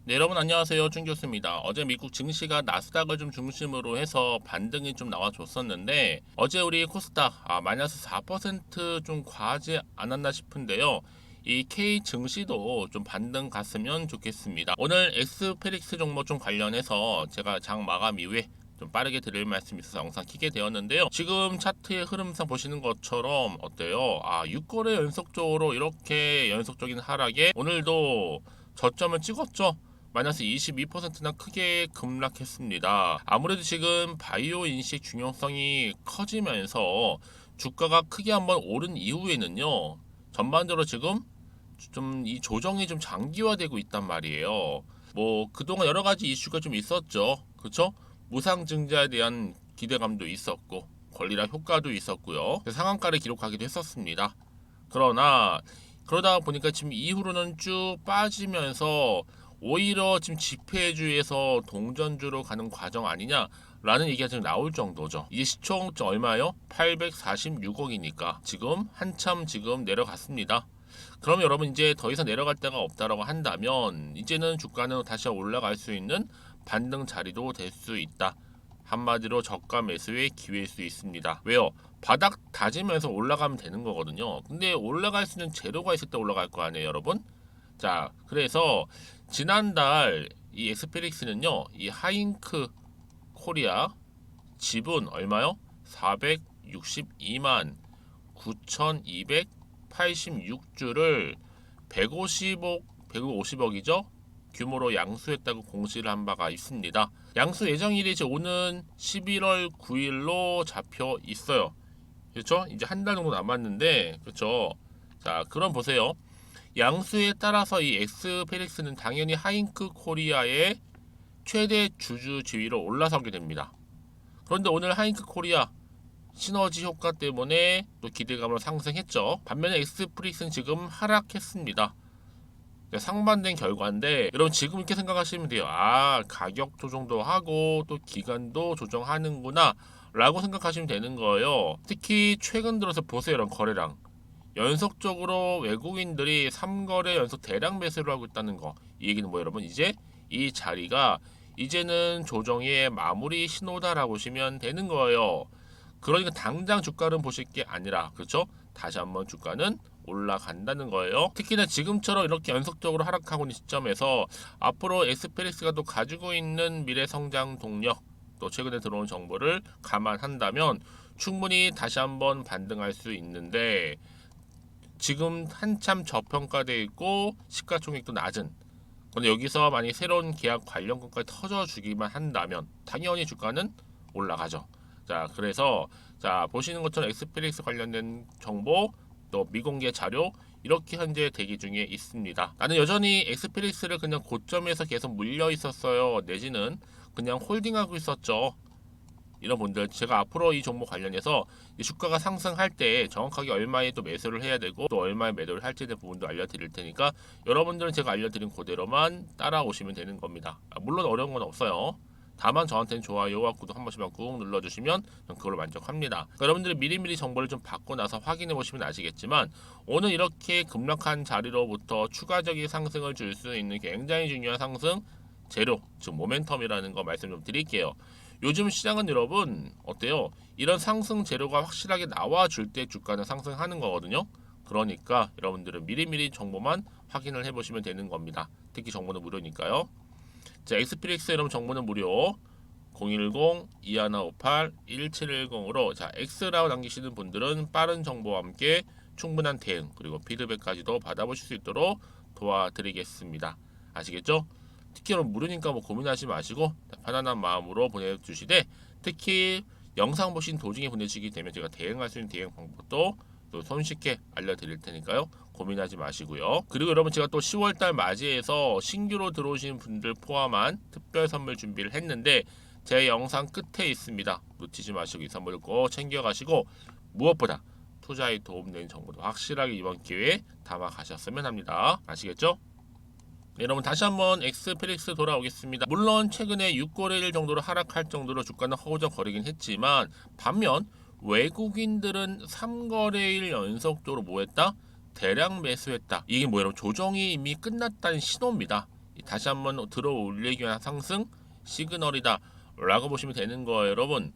네, 여러분 안녕하세요. 준교수입니다. 어제 미국 증시가 나스닥을 좀 중심으로 해서 반등이 좀 나와줬었는데 어제 우리 코스닥 마이너스 4%좀 과하지 않았나 싶은데요. 이 K 증시도 좀 반등 갔으면 좋겠습니다. 오늘 엑스페릭스 종목 좀 관련해서 제가 장 마감 이후에 좀 빠르게 드릴 말씀이 있어서 영상 키게 되었는데요. 지금 차트의 흐름상 보시는 것처럼 어때요? 6거래 연속적으로 이렇게 연속적인 하락에 오늘도 저점을 찍었죠. 마이너스 22%나 크게 급락했습니다. 아무래도 지금 바이오 인식 중요성이 커지면서 주가가 크게 한번 오른 이후에는요, 전반적으로 지금 좀 이 조정이 좀 장기화되고 있단 말이에요. 뭐 그동안 여러 가지 이슈가 좀 있었죠. 그렇죠? 무상증자에 대한 기대감도 있었고 권리락 효과도 있었고요. 상한가를 기록하기도 했었습니다. 그러나 그러다 보니까 지금 이후로는 쭉 빠지면서 오히려 지금 지폐주에서 동전주로 가는 과정 아니냐라는 얘기가 지금 나올 정도죠. 이게 시총 얼마요? 846억이니까 지금 한참 지금 내려갔습니다. 그럼 여러분 이제 더 이상 내려갈 데가 없다라고 한다면 이제는 주가는 다시 올라갈 수 있는 반등 자리도 될 수 있다. 한마디로 저가 매수의 기회일 수 있습니다. 왜요? 바닥 다지면서 올라가면 되는 거거든요. 근데 올라갈 수 있는 재료가 있을 때 올라갈 거 아니에요, 여러분? 자, 그래서 지난달 이 엑스페릭스는요, 이 하잉크 코리아 지분 얼마요? 462만 9,286주를 150억, 150억이죠? 규모로 양수했다고 공시를 한 바가 있습니다. 양수 예정일이 이제 오는 11월 9일로 잡혀 있어요. 그렇죠? 이제 한 달 정도 남았는데, 그렇죠? 자, 그럼 보세요. 양수에 따라서 이 엑스페릭스는 당연히 하잉크 코리아의 최대 주주 지위로 올라서게 됩니다. 그런데 오늘 하잉크 코리아 시너지 효과 때문에 또 기대감으로 상승했죠. 반면에 엑스프릭스는 지금 하락했습니다. 상반된 결과인데 여러분 지금 이렇게 생각하시면 돼요. 가격 조정도 하고 또 기간도 조정하는구나 라고 생각하시면 되는 거예요. 특히 최근 들어서 보세요. 이런 거래량 연속적으로 외국인들이 3거래 연속 대량 매수를 하고 있다는 거. 이 얘기는 뭐 여러분 이제 이 자리가 이제는 조정의 마무리 신호다라고 보시면 되는 거예요. 그러니까 당장 주가는 보실 게 아니라 그렇죠? 다시 한번 주가는 올라간다는 거예요. 특히나 지금처럼 이렇게 연속적으로 하락하고 있는 시점에서 앞으로 엑스페리스가 또 가지고 있는 미래 성장 동력 또 최근에 들어온 정보를 감안한다면 충분히 다시 한번 반등할 수 있는데 지금 한참 저평가되어 있고 시가총액도 낮은 근데 여기서 만약 새로운 계약 관련 건까지 터져주기만 한다면 당연히 주가는 올라가죠. 자, 그래서 자 보시는 것처럼 엑스페리스 관련된 정보 또 미공개 자료 이렇게 현재 대기 중에 있습니다. 나는 여전히 엑스페리스를 그냥 고점에서 계속 물려 있었어요. 내지는 그냥 홀딩하고 있었죠. 이런 분들 제가 앞으로 이 종목 관련해서 주가가 상승할 때 정확하게 얼마에 또 매수를 해야 되고 또 얼마에 매도를 할지에 대한 부분도 알려드릴 테니까 여러분들은 제가 알려드린 그대로만 따라오시면 되는 겁니다. 물론 어려운 건 없어요. 다만 저한테는 좋아요와 구독 한 번씩만 꾹 눌러주시면 그걸로 만족합니다. 그러니까 여러분들이 미리미리 정보를 좀 받고 나서 확인해 보시면 아시겠지만 오늘 이렇게 급락한 자리로부터 추가적인 상승을 줄 수 있는 굉장히 중요한 상승 재료, 즉 모멘텀이라는 거 말씀 좀 드릴게요. 요즘 시장은 여러분 어때요? 이런 상승 재료가 확실하게 나와줄 때 주가는 상승하는 거거든요. 그러니까 여러분들은 미리미리 정보만 확인을 해보시면 되는 겁니다. 특히 정보는 무료니까요. 자, 엑스피릭스 여러분 정보는 무료. 010-2158-1710으로 자, X라고 남기시는 분들은 빠른 정보와 함께 충분한 대응 그리고 피드백까지도 받아보실 수 있도록 도와드리겠습니다. 아시겠죠? 특히 여러분 무료니까 뭐 고민하지 마시고 편안한 마음으로 보내주시되 특히 영상 보신 도중에 보내주시기 되면 제가 대응할 수 있는 대응 방법도 또 손쉽게 알려드릴 테니까요. 고민하지 마시고요. 그리고 여러분 제가 또 10월달 맞이해서 신규로 들어오신 분들 포함한 특별 선물 준비를 했는데 제 영상 끝에 있습니다. 놓치지 마시고 이 선물을 꼭 챙겨가시고 무엇보다 투자에 도움되는 정보도 확실하게 이번 기회에 담아 가셨으면 합니다. 아시겠죠? 네, 여러분 다시 한번 엑스페릭스 돌아오겠습니다. 물론 최근에 6거래일 정도로 하락할 정도로 주가는 허우적거리긴 했지만 반면 외국인들은 3거래일 연속적으로 뭐했다? 대량 매수했다. 이게 뭐 여러분 조정이 이미 끝났다는 신호입니다. 다시 한번 들어 올리기 위한 상승 시그널이다 라고 보시면 되는 거예요, 여러분.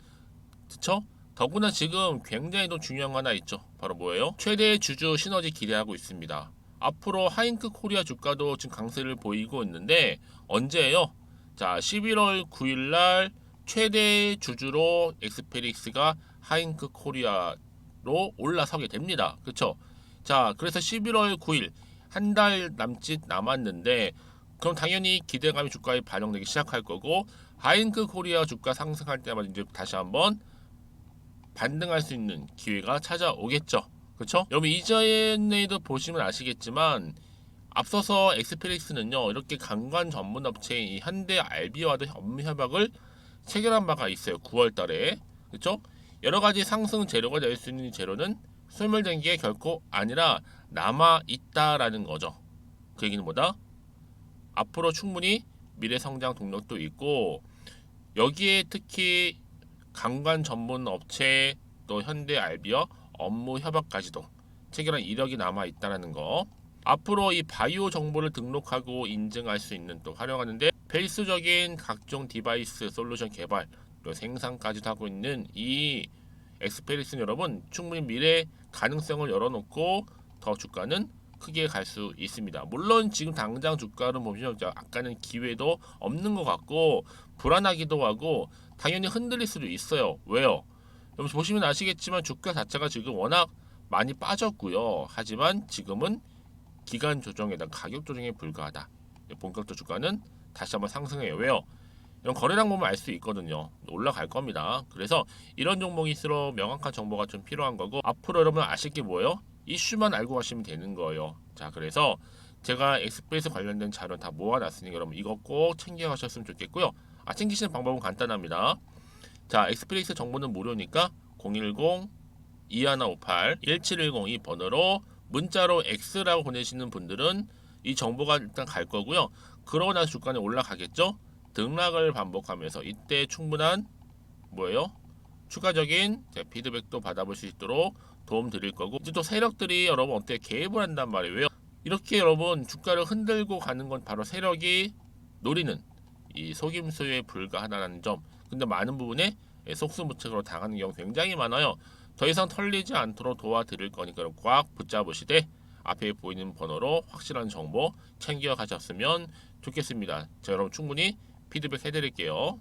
그쵸? 더구나 지금 굉장히 또 중요한 거 하나 있죠. 바로 뭐예요? 최대 주주 시너지 기대하고 있습니다. 앞으로 하잉크 코리아 주가도 지금 강세를 보이고 있는데 언제예요? 자, 11월 9일 날 최대 주주로 엑스페릭스가 하잉크 코리아로 올라서게 됩니다. 그쵸? 자, 그래서 11월 9일 한 달 남짓 남았는데 그럼 당연히 기대감이 주가에 반영되기 시작할 거고 하잉크 코리아 주가 상승할 때마다 이제 다시 한번 반등할 수 있는 기회가 찾아오겠죠. 그렇죠? 여러분 이전에도 보시면 아시겠지만 앞서서 엑스페릭스는요 이렇게 강간 전문 업체인 이 현대 RB와도 업무 협약을 체결한 바가 있어요. 9월달에 그렇죠? 여러 가지 상승 재료가 될 수 있는 재료는 소멸된 게 결코 아니라 남아 있다라는 거죠. 그 얘기는 뭐다? 앞으로 충분히 미래 성장 동력도 있고 여기에 특히 강간 전문 업체 또 현대 RB와 업무 협약까지도 체결한 이력이 남아 있다는 거. 앞으로 이 바이오 정보를 등록하고 인증할 수 있는 또 활용하는데 필수적인 각종 디바이스 솔루션 개발 또 생산까지도 하고 있는 이 엑스페리스는 여러분 충분히 미래 가능성을 열어놓고 더 주가는 크게 갈 수 있습니다. 물론 지금 당장 주가를 보면 아까는 기회도 없는 것 같고 불안하기도 하고 당연히 흔들릴 수도 있어요. 왜요? 여러분 보시면 아시겠지만 주가 자체가 지금 워낙 많이 빠졌고요. 하지만 지금은 기간 조정에다 가격 조정에 불과하다. 본격적 주가는 다시 한번 상승해요. 왜요? 이런 거래량 보면 알 수 있거든요. 올라갈 겁니다. 그래서 이런 종목일수록 명확한 정보가 좀 필요한 거고 앞으로 여러분 아실 게 뭐예요? 이슈만 알고 가시면 되는 거예요. 자, 그래서 제가 엑스프레스 관련된 자료 다 모아놨으니까 여러분 이거 꼭 챙겨가셨으면 좋겠고요. 챙기시는 방법은 간단합니다. 자, 엑스프레스 정보는 무료니까 010-2158-1710 이 번호로 문자로 X라고 보내시는 분들은 이 정보가 일단 갈 거고요. 그러고 나서 주가는 올라가겠죠? 등락을 반복하면서 이때 충분한 뭐예요? 추가적인 피드백도 받아볼 수 있도록 도움 드릴 거고 이제 또 세력들이 여러분 어떻게 개입을 한단 말이에요. 이렇게 여러분 주가를 흔들고 가는 건 바로 세력이 노리는 이 속임수에 불과하다는 점. 근데 많은 부분에 속수무책으로 당하는 경우 굉장히 많아요. 더 이상 털리지 않도록 도와드릴 거니까 꽉 붙잡으시되 앞에 보이는 번호로 확실한 정보 챙겨가셨으면 좋겠습니다. 자, 여러분 충분히 피드백 해드릴게요.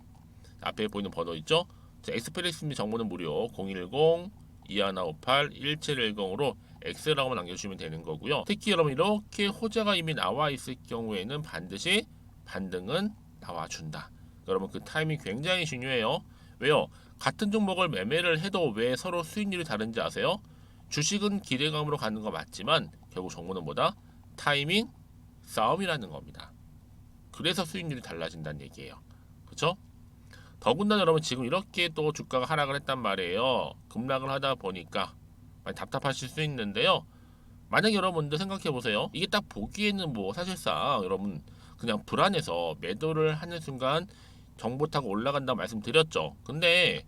앞에 보이는 번호 있죠? 엑스프레스 정보는 무료 010-2158-1710으로 X라고만 남겨주시면 되는 거고요. 특히 여러분 이렇게 호재가 이미 나와 있을 경우에는 반드시 반등은 나와준다. 여러분 그 타이밍 굉장히 중요해요. 왜요? 같은 종목을 매매를 해도 왜 서로 수익률이 다른지 아세요? 주식은 기대감으로 가는 거 맞지만 결국 정보는 뭐다? 타이밍 싸움이라는 겁니다. 그래서 수익률이 달라진다는 얘기예요. 그렇죠? 더군다나 여러분 지금 이렇게 또 주가가 하락을 했단 말이에요. 급락을 하다 보니까 많이 답답하실 수 있는데요. 만약 여러분들 생각해 보세요. 이게 딱 보기에는 뭐 사실상 여러분 그냥 불안해서 매도를 하는 순간 정보 타고 올라간다고 말씀드렸죠. 근데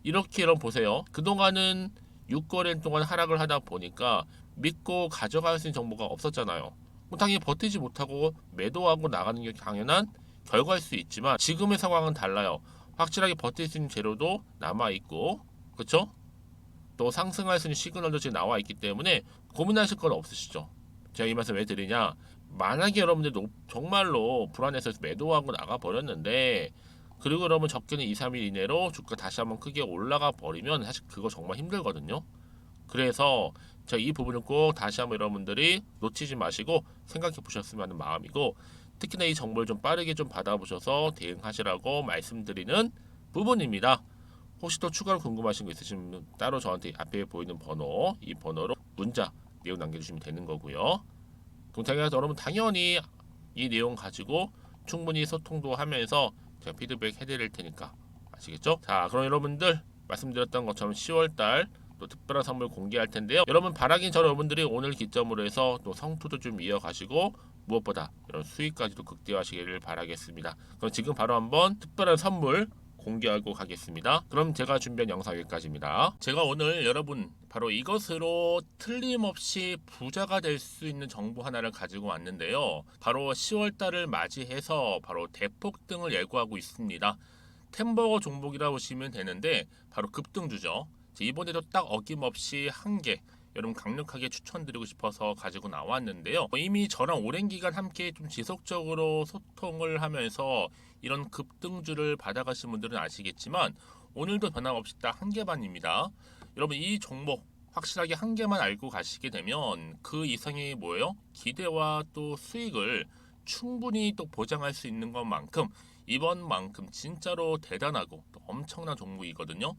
이렇게 여러분 보세요. 그동안은 6거래일 동안 하락을 하다 보니까 믿고 가져갈 수 있는 정보가 없었잖아요. 당연히 버티지 못하고 매도하고 나가는 게 당연한 결과일 수 있지만 지금의 상황은 달라요. 확실하게 버틸 수 있는 재료도 남아있고 그쵸? 또 상승할 수 있는 시그널도 지금 나와 있기 때문에 고민하실 건 없으시죠. 제가 이 말씀 왜 드리냐, 만약에 여러분들 정말로 불안해서 매도하고 나가버렸는데 그리고 여러분 적게는 2-3일 이내로 주가 다시 한번 크게 올라가 버리면 사실 그거 정말 힘들거든요. 그래서 제가 이 부분을 꼭 다시 한번 여러분들이 놓치지 마시고 생각해 보셨으면 하는 마음이고, 특히나 이 정보를 좀 빠르게 좀 받아보셔서 대응하시라고 말씀드리는 부분입니다. 혹시 또 추가로 궁금하신 거 있으시면 따로 저한테 앞에 보이는 번호, 이 번호로 문자 내용 남겨주시면 되는 거고요. 동창회에서 여러분 당연히 이 내용 가지고 충분히 소통도 하면서 제가 피드백 해드릴 테니까 아시겠죠? 자, 그럼 여러분들 말씀드렸던 것처럼 10월달 또 특별한 선물 공개할 텐데요. 여러분 바라긴 저 여러분들이 오늘 기점으로 해서 또 성투도 좀 이어가시고 무엇보다 이런 수익까지도 극대화하시기를 바라겠습니다. 그럼 지금 바로 한번 특별한 선물 공개하고 가겠습니다. 그럼 제가 준비한 영상 여기까지입니다. 제가 오늘 여러분 바로 이것으로 틀림없이 부자가 될 수 있는 정보 하나를 가지고 왔는데요. 바로 10월달을 맞이해서 바로 대폭등을 예고하고 있습니다. 템버거 종목이라고 보시면 되는데 바로 급등주죠. 이번에도 딱 어김없이 한 개 여러분 강력하게 추천드리고 싶어서 가지고 나왔는데요. 이미 저랑 오랜 기간 함께 좀 지속적으로 소통을 하면서 이런 급등주를 받아가신 분들은 아시겠지만 오늘도 변함없이 딱 한 개만입니다. 여러분 이 종목 확실하게 한 개만 알고 가시게 되면 그 이상이 뭐예요? 기대와 또 수익을 충분히 또 보장할 수 있는 것만큼 이번만큼 진짜로 대단하고 또 엄청난 종목이거든요.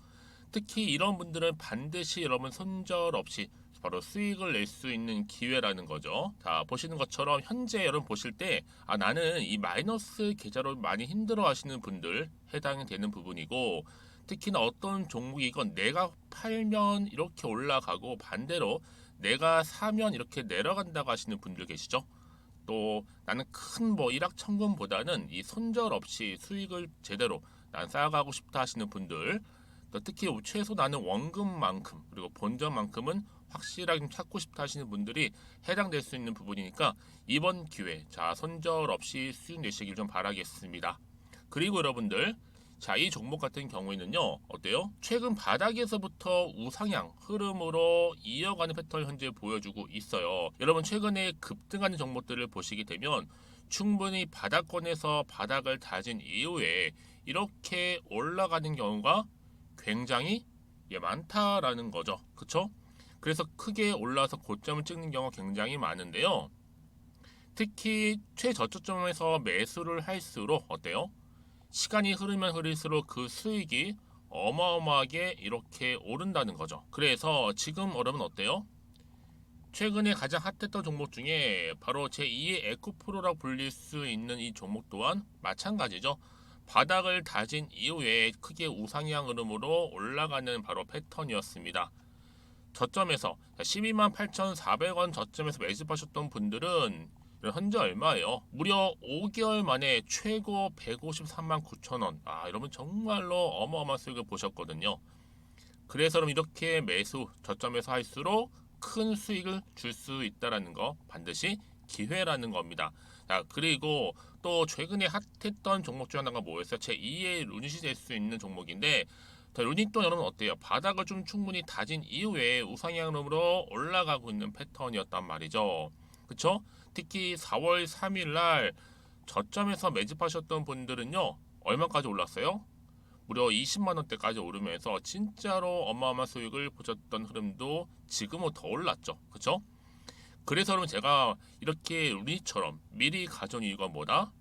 특히 이런 분들은 반드시 여러분 손절 없이 바로 수익을 낼 수 있는 기회라는 거죠. 자, 보시는 것처럼 현재 여러분 보실 때 나는 이 마이너스 계좌로 많이 힘들어 하시는 분들 해당이 되는 부분이고, 특히나 어떤 종목이건 내가 팔면 이렇게 올라가고 반대로 내가 사면 이렇게 내려간다고 하시는 분들 계시죠. 또 나는 큰 뭐 일확천금보다는 이 손절 없이 수익을 제대로 난 쌓아가고 싶다 하시는 분들, 또 특히 최소 나는 원금만큼 그리고 본전만큼은 확실하게 좀 찾고 싶다 하시는 분들이 해당될 수 있는 부분이니까 이번 기회 자 손절 없이 수익 내시길 좀 바라겠습니다. 그리고 여러분들 자, 이 종목 같은 경우에는요 어때요? 최근 바닥에서부터 우상향 흐름으로 이어가는 패턴을 현재 보여주고 있어요. 여러분 최근에 급등하는 종목들을 보시게 되면 충분히 바닥권에서 바닥을 다진 이후에 이렇게 올라가는 경우가 굉장히 많다라는 거죠. 그쵸? 그래서 크게 올라서 고점을 찍는 경우가 굉장히 많은데요. 특히 최저점에서 매수를 할수록 어때요? 시간이 흐르면 흐를수록 그 수익이 어마어마하게 이렇게 오른다는 거죠. 그래서 지금 여러분 어때요? 최근에 가장 핫했던 종목 중에 바로 제2의 에코프로라고 불릴 수 있는 이 종목 또한 마찬가지죠. 바닥을 다진 이후에 크게 우상향 흐름으로 올라가는 바로 패턴이었습니다. 저점에서 128,400원 저점에서 매집하셨던 분들은 현재 얼마예요? 무려 5개월 만에 최고 153만 9천원. 여러분 정말로 어마어마한 수익을 보셨거든요. 그래서 그럼 이렇게 매수 저점에서 할수록 큰 수익을 줄 수 있다는 거 반드시 기회라는 겁니다. 자, 그리고 또 최근에 핫했던 종목 중 하나가 뭐였어요? 제2의 루닛이 될 수 있는 종목인데, 자, 루닛도 여러분 어때요? 바닥을 좀 충분히 다진 이후에 우상향으로 올라가고 있는 패턴이었단 말이죠. 그쵸? 특히 4월 3일 날 저점에서 매집하셨던 분들은요 얼마까지 올랐어요? 무려 20만 원대까지 오르면서 진짜로 어마어마한 수익을 보셨던 흐름도 지금은 더 올랐죠. 그쵸? 그래서 여러분 제가 이렇게 루닛처럼 미리 가져온 이유가 뭐다?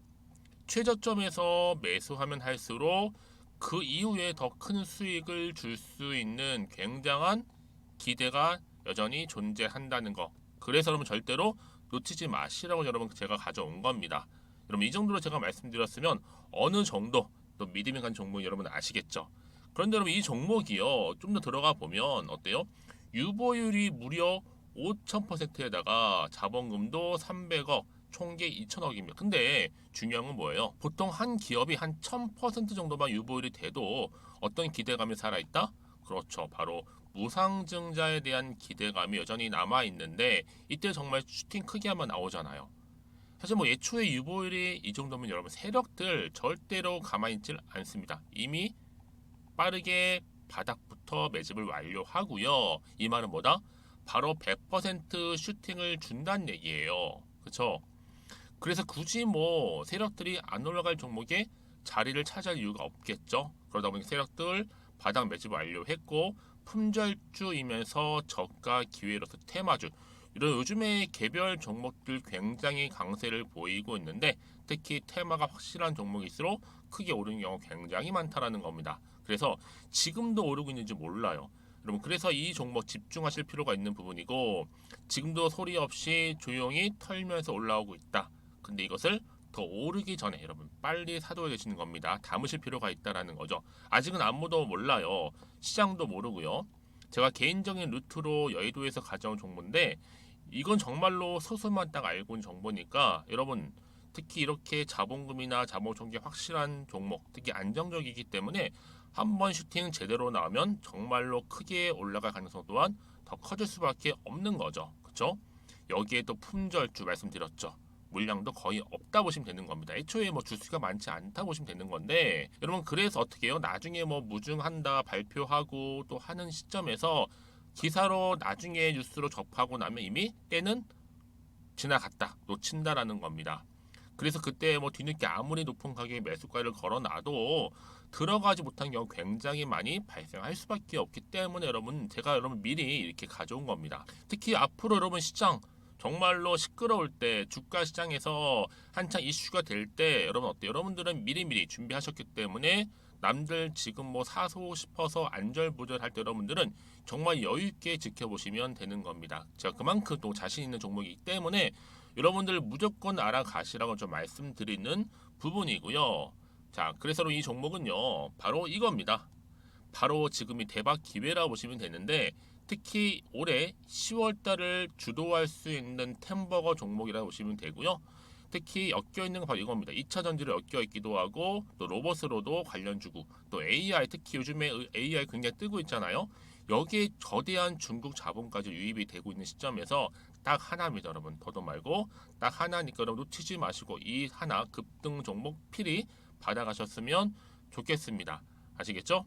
최저점에서 매수하면 할수록 그 이후에 더 큰 수익을 줄 수 있는 굉장한 기대가 여전히 존재한다는 거. 그래서 여러분 절대로 놓치지 마시라고 여러분 제가 가져온 겁니다. 여러분 이 정도로 제가 말씀드렸으면 어느 정도 또 믿음이 간 종목 여러분 아시겠죠? 그런데 여러분 이 종목이요 좀 더 들어가 보면 어때요? 유보율이 무려 5,000%에다가 자본금도 300억, 총계 2천억입니다. 근데 중요한 건 뭐예요? 보통 한 기업이 한 1000% 정도만 유보율이 돼도 어떤 기대감이 살아있다? 그렇죠. 바로 무상증자에 대한 기대감이 여전히 남아있는데 이때 정말 슈팅 크게 한번 나오잖아요. 사실 뭐 예초에 유보율이 이 정도면 여러분 세력들 절대로 가만히 있질 않습니다. 이미 빠르게 바닥부터 매집을 완료하고요. 이 말은 뭐다? 바로 100% 슈팅을 준다는 얘기예요. 그렇죠? 그래서 굳이 뭐 세력들이 안 올라갈 종목에 자리를 차지할 이유가 없겠죠. 그러다 보니 세력들 바닥 매집 완료했고 품절주이면서 저가 기회로서 테마주 이런 요즘에 개별 종목들 굉장히 강세를 보이고 있는데 특히 테마가 확실한 종목일수록 크게 오르는 경우 굉장히 많다라는 겁니다. 그래서 지금도 오르고 있는지 몰라요. 여러분 그래서 이 종목 집중하실 필요가 있는 부분이고 지금도 소리 없이 조용히 털면서 올라오고 있다. 근데 이것을 더 오르기 전에 여러분 빨리 사둬야 되시는 겁니다. 담으실 필요가 있다라는 거죠. 아직은 아무도 몰라요. 시장도 모르고요. 제가 개인적인 루트로 여의도에서 가져온 정보인데 이건 정말로 소수만 딱 알고 있는 정보니까 여러분 특히 이렇게 자본금이나 자본총계 확실한 종목, 특히 안정적이기 때문에 한 번 슈팅 제대로 나오면 정말로 크게 올라갈 가능성 또한 더 커질 수밖에 없는 거죠. 그렇죠? 여기에 또 품절주 말씀드렸죠. 물량도 거의 없다 보시면 되는 겁니다. 애초에 뭐 주수가 많지 않다 보시면 되는 건데 여러분 그래서 어떻게 해요? 나중에 뭐 무증한다 발표하고 또 하는 시점에서 기사로 나중에 뉴스로 접하고 나면 이미 때는 지나갔다 놓친다라는 겁니다. 그래서 그때 뭐 뒤늦게 아무리 높은 가격에 매수가를 걸어놔도 들어가지 못한 경우 굉장히 많이 발생할 수밖에 없기 때문에 여러분 제가 여러분 미리 이렇게 가져온 겁니다. 특히 앞으로 여러분 시장 정말로 시끄러울 때 주가 시장에서 한창 이슈가 될 때 여러분 어때요? 여러분들은 미리미리 준비하셨기 때문에 남들 지금 뭐 사고 싶어서 안절부절할 때 여러분들은 정말 여유 있게 지켜보시면 되는 겁니다. 제가 그만큼 또 자신 있는 종목이기 때문에 여러분들 무조건 알아가시라고 좀 말씀드리는 부분이고요. 자, 그래서 이 종목은요, 바로 이겁니다. 바로 지금이 대박 기회라 보시면 되는데 특히 올해 10월 달을 주도할 수 있는 템버거 종목이라고 보시면 되고요. 특히 엮여 있는 건 바로 이겁니다. 2차 전지를 엮여 있기도 하고 또 로봇으로도 관련 주고 또 AI 특히 요즘에 AI 굉장히 뜨고 있잖아요. 여기에 거대한 중국 자본까지 유입이 되고 있는 시점에서 딱 하나입니다, 여러분. 더도 말고 딱 하나니까 여러분 놓치지 마시고 이 하나 급등 종목 필히 받아가셨으면 좋겠습니다. 아시겠죠?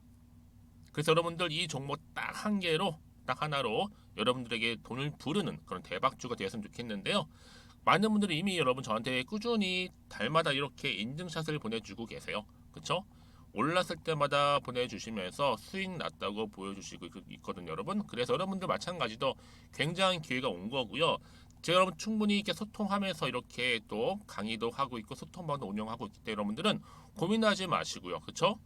그래서 여러분들 이 종목 딱 한 개로 딱 하나로 여러분들에게 돈을 부르는 그런 대박주가 되었으면 좋겠는데요. 많은 분들이 이미 여러분 저한테 꾸준히 달마다 이렇게 인증샷을 보내주고 계세요. 그쵸? 올랐을 때마다 보내주시면서 수익 났다고 보여주시고 있거든요, 여러분. 그래서 여러분들 마찬가지도 굉장한 기회가 온 거고요. 제가 여러분 충분히 이렇게 소통하면서 이렇게 또 강의도 하고 있고 소통방도 운영하고 있기 때문에 여러분들은 고민하지 마시고요. 그쵸?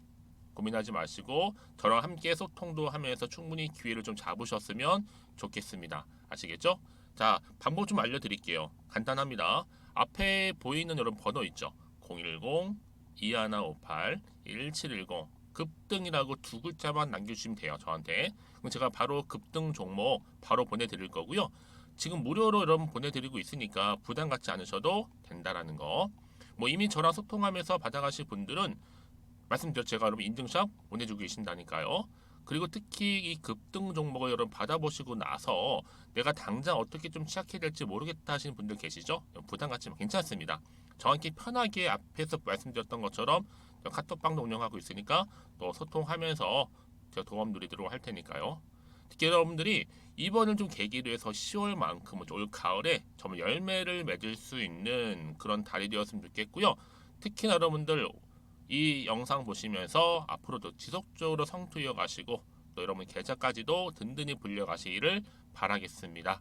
고민하지 마시고 저랑 함께 소통도 하면서 충분히 기회를 좀 잡으셨으면 좋겠습니다. 아시겠죠? 자, 방법 좀 알려드릴게요. 간단합니다. 앞에 보이는 여러분 번호 있죠? 010-2158-1710 급등이라고 두 글자만 남겨주시면 돼요. 저한테. 그럼 제가 바로 급등 종목 바로 보내드릴 거고요. 지금 무료로 여러분 보내드리고 있으니까 부담 갖지 않으셔도 된다라는 거. 뭐 이미 저랑 소통하면서 받아가실 분들은 말씀드렸죠. 제가 여러분 인증샷 보내주고 계신다니까요. 그리고 특히 이 급등 종목을 여러분 받아보시고 나서 내가 당장 어떻게 좀 시작해야 될지 모르겠다 하시는 분들 계시죠? 부담 갖지만 괜찮습니다. 정확히 편하게 앞에서 말씀드렸던 것처럼 카톡방도 운영하고 있으니까 또 소통하면서 제가 도움 드리도록 할 테니까요. 특히 여러분들이 이번을 좀 계기로 해서 10월만큼은 올 가을에 정말 열매를 맺을 수 있는 그런 달이 되었으면 좋겠고요. 특히나 여러분들 이 영상 보시면서 앞으로도 지속적으로 성투 이어가시고 또 여러분 계좌까지도 든든히 불려가시기를 바라겠습니다.